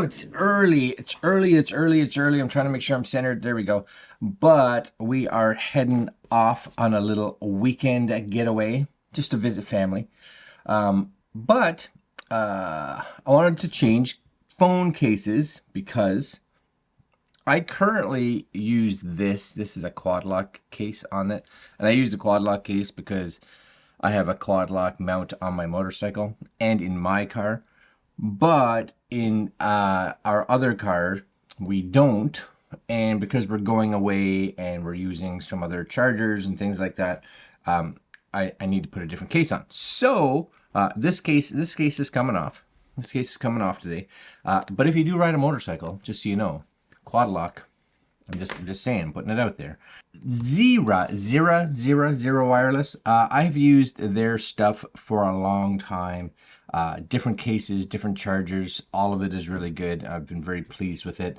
know it's early. It's early. It's early. It's early. I'm trying to make sure I'm centered. There we go. But we are heading off on a little weekend getaway just to visit family. But I wanted to change phone cases because I currently use this. This is a quad lock case on it. And I use the quad lock case because I have a quad lock mount on my motorcycle and in my car. But in our other car, we don't. And because we're going away and we're using some other chargers and things like that, I need to put a different case on. So this case is coming off. This case is coming off today. But if you do ride a motorcycle, just so you know, quad lock. I'm just saying, putting it out there. Zeera Wireless. I've used their stuff for a long time. Different cases, different chargers. All of it is really good. I've been very pleased with it.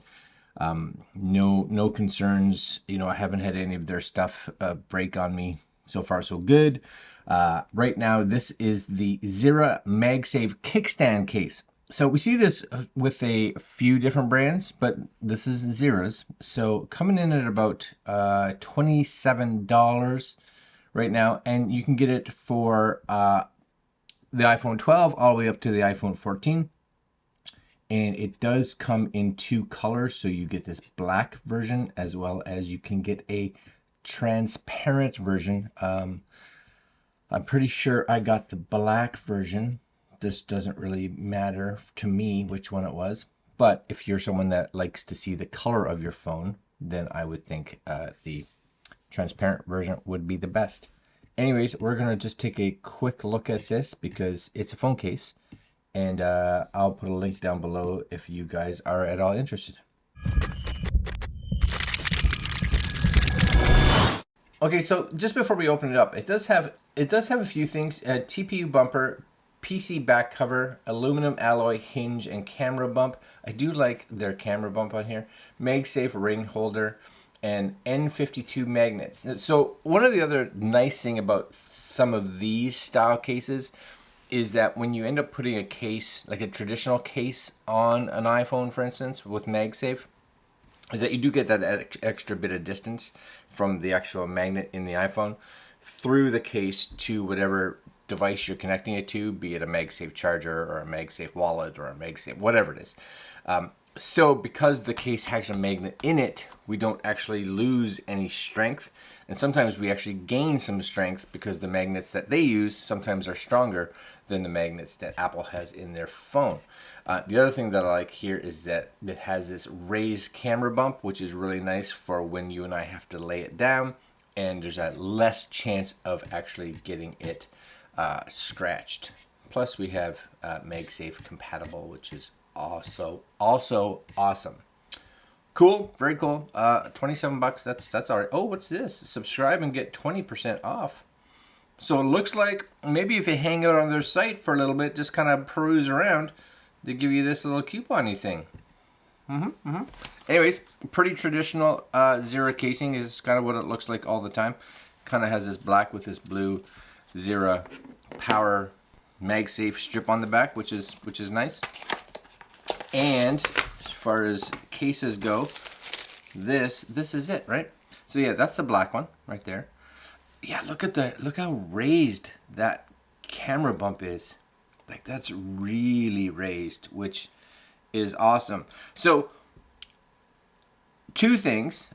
No concerns. You know, I haven't had any of their stuff break on me. So far, so good. Right now, this is the Zeera Magsafe Kickstand Case. So we see this with a few different brands, but this is Zeera's. So coming in at about $27 right now, and you can get it for the iPhone 12 all the way up to the iPhone 14. And it does come in two colors, so you get this black version as well as you can get a transparent version. I'm pretty sure I got the black version. This doesn't really matter to me which one it was, but if you're someone that likes to see the color of your phone, then I would think the transparent version would be the best. Anyways, we're gonna just take a quick look at this because it's a phone case, and I'll put a link down below if you guys are at all interested. Okay, so just before we open it up, it does have a few things: a TPU bumper, PC back cover, aluminum alloy hinge, and camera bump. I do like their camera bump on here. MagSafe ring holder, and N52 magnets. So one of the other nice thing about some of these style cases is that when you end up putting a case, like a traditional case on an iPhone, for instance, with MagSafe, is that you do get that extra bit of distance from the actual magnet in the iPhone through the case to whatever device you're connecting it to, be it a MagSafe charger or a MagSafe wallet or a MagSafe, whatever it is. So because the case has a magnet in it, we don't actually lose any strength. And sometimes we actually gain some strength because the magnets that they use sometimes are stronger than the magnets that Apple has in their phone. The other thing that I like here is that it has this raised camera bump, which is really nice for when you and I have to lay it down, and there's a less chance of actually getting it scratched. Plus we have MagSafe compatible, which is also awesome. Cool, very cool. 27 bucks, that's all right. Oh, what's this? Subscribe and get 20% off. So it looks like maybe if you hang out on their site for a little bit, just kind of peruse around, they give you this little coupon-y thing. Anyways, pretty traditional Zeera casing is kind of what it looks like all the time. Kind of has this black with this blue Zeera power MagSafe strip on the back, which is nice. And as far as cases go, this is it, right? So yeah, that's the black one right there. Yeah, look how raised that camera bump is. Like, that's really raised, which is awesome. So two things.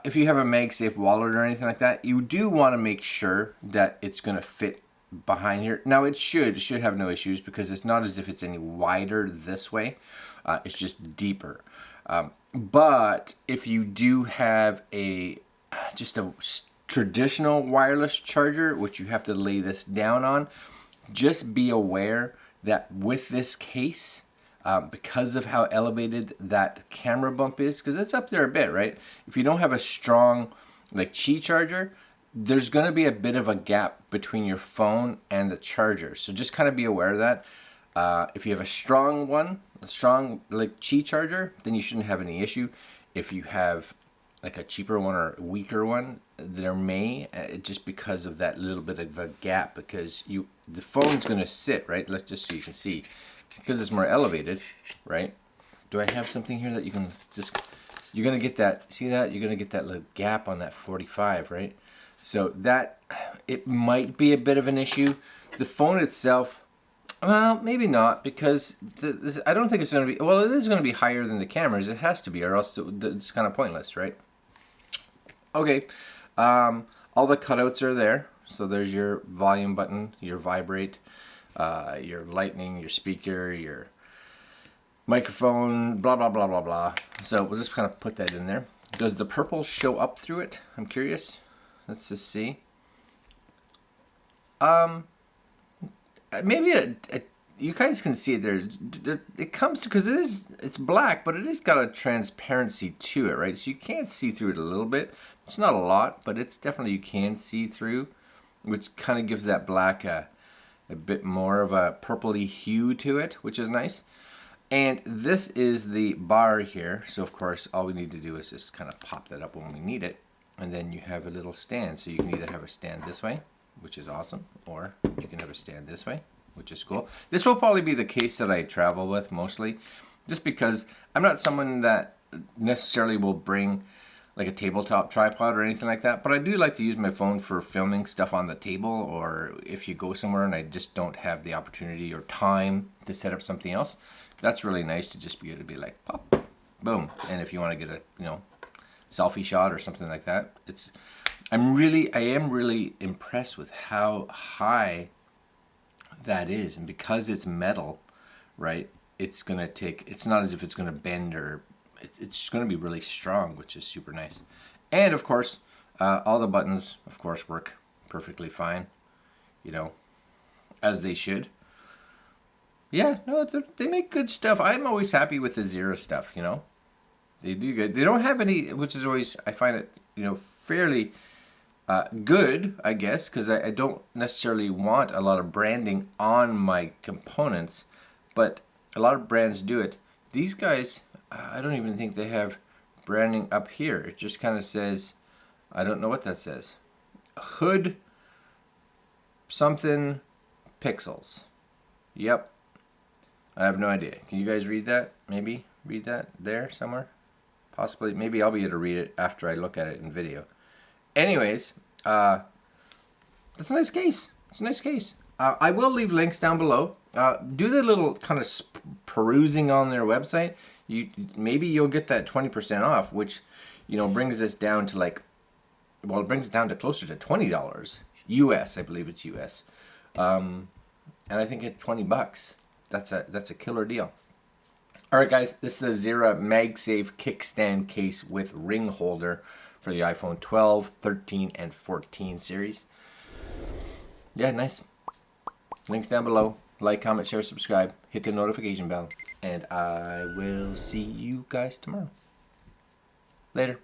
If you have a MagSafe wallet or anything like that, you do want to make sure that it's going to fit behind here. Now it should have no issues because it's not as if it's any wider this way. It's just deeper. But if you do have just a traditional wireless charger, which you have to lay this down on, just be aware that with this case, because of how elevated that camera bump is, because it's up there a bit, right? If you don't have a strong like Qi charger, there's going to be a bit of a gap between your phone and the charger. So just kind of be aware of that. If you have a strong one, a strong like Qi charger, then you shouldn't have any issue. If you have like a cheaper one or a weaker one, there may, just because of that little bit of a gap, because the phone's going to sit, right? Let's just so you can see, because it's more elevated, right? do I have something here that you can just, you're going to get that, see that? You're going to get that little gap on that 45, right? So that, it might be a bit of an issue. The phone itself, well, maybe not, because I don't think it's going to be, well, it is going to be higher than the cameras. It has to be, or else it's kind of pointless, right? Okay, all the cutouts are there. So there's your volume button, your vibrate, your lightning, your speaker, your microphone, blah, blah, blah, blah, blah. So we'll just kind of put that in there. Does the purple show up through it? I'm curious. Let's just see. Maybe you guys can see it there. It comes to, because it's black, but it has got a transparency to it, right? So you can see through it a little bit. It's not a lot, but it's definitely, you can see through, which kind of gives that black a bit more of a purpley hue to it, which is nice. And this is the bar here. So of course, all we need to do is just kind of pop that up when we need it. And then you have a little stand. So you can either have a stand this way, which is awesome, or you can have a stand this way, which is cool. This will probably be the case that I travel with mostly, just because I'm not someone that necessarily will bring like a tabletop tripod or anything like that, but I do like to use my phone for filming stuff on the table, or if you go somewhere and I just don't have the opportunity or time to set up something else, that's really nice to just be able to be like, pop, boom. And if you want to get a, you know, selfie shot or something like that, I am really impressed with how high that is. And because it's metal, right, it's gonna take, it's not as if it's gonna bend, or it's gonna be really strong, which is super nice. And of course, all the buttons, of course, work perfectly fine, you know, as they should. Yeah, no, they make good stuff. I'm always happy with the Zeera stuff, you know. They do good. They don't have any, which is always, I find it, you know, fairly good, I guess, because I don't necessarily want a lot of branding on my components, but a lot of brands do it. These guys, I don't even think they have branding up here. It just kind of says, I don't know what that says. Hood something pixels. Yep. I have no idea. Can you guys read that? Maybe read that there somewhere? Possibly. Maybe I'll be able to read it after I look at it in video. Anyways, that's a nice case. It's a nice case. I will leave links down below. Do the little kind of perusing on their website. Maybe you'll get that 20% off, which, you know, brings this down to like, well, it brings it down to closer to $20 US. I believe it's US. And I think at 20 bucks, that's a killer deal. All right, guys, this is the Zeera Magsafe Kickstand Case with ring holder for the iPhone 12, 13, and 14 series. Yeah, nice. Links down below. Like, comment, share, subscribe. Hit the notification bell. And I will see you guys tomorrow. Later.